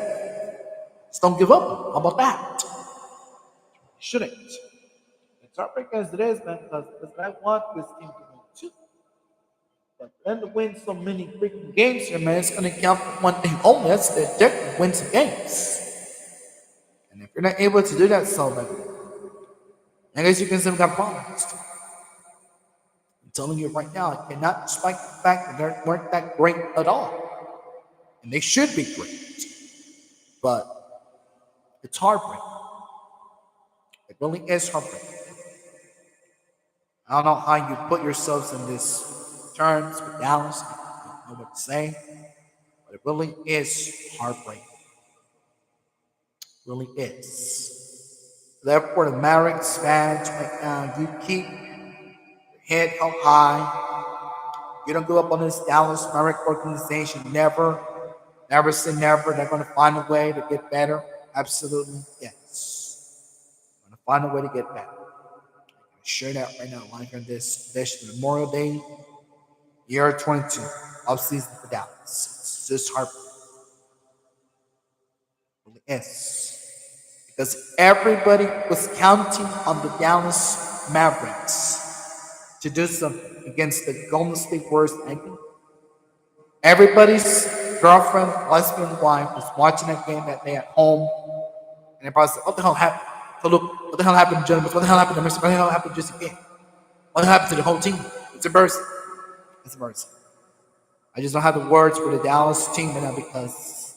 Speaker 1: Just don't give up. How about that? You shouldn't. It's heartbreaking as it is, man, because I want this team to win too. But then to win so many freaking games here, man, it's going to count for one thing only. That's the objective, win some games. And if you're not able to do that, so then I guess you can still got problems. I'm telling you right now, I cannot despite the fact that they weren't that great at all. And they should be great. But it's heartbreaking. It really is heartbreaking. I don't know how you put yourselves in this terms with Dallas. I don't know what to say. But it really is heartbreaking. It really is. Therefore, the Mavericks fans right now, you keep your head held high. You don't give up on this Dallas Mavericks organization. Never. Never say never. They're going to find a way to get better. Absolutely, yes. They're going to find a way to get better. I can share that right now, like on this Memorial Day, year 22, offseason for Dallas. It's just heartbreaking. It really is. Because everybody was counting on the Dallas Mavericks to do something against the Golden State Warriors. Everybody's girlfriend, husband, wife was watching that game that day at home, and they probably said, "What the hell happened? So look, what the hell happened to Jonas? What the hell happened to Mr. What the hell happened to Jesse Game? What happened to the whole team? It's embarrassing. It's embarrassing." I just don't have the words for the Dallas team right now because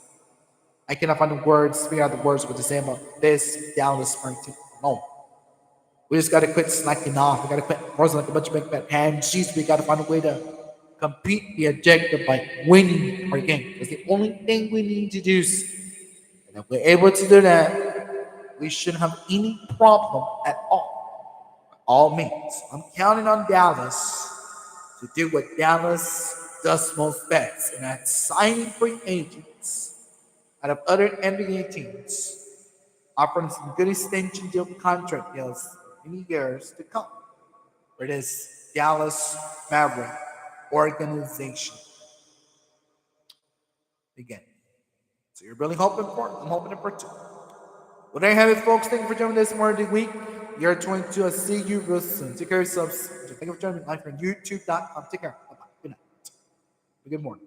Speaker 1: I cannot find the words, figure out the words what to say about this Dallas Mavericks team. No. We just got to quit slacking off. We got to quit frozen like a bunch of big fat hamsters. We got to find a way to compete the objective by winning our game. That's the only thing we need to do. And if we're able to do that, we shouldn't have any problem at all. By all means, I'm counting on Dallas to do what Dallas does most best, and that's signing free agents out of other NBA teams, offering some good extension deal contract deals in the years to come for this Dallas Maverick organization. Again. So you're really hoping for it? I'm hoping for it too. Well, there you have it, folks. Thank you for joining this morning of the week. Year 22. I'll see you real soon. Take care of yourselves. Thank you for joining me live on YouTube.com. Take care. Bye-bye. Good night. Good morning.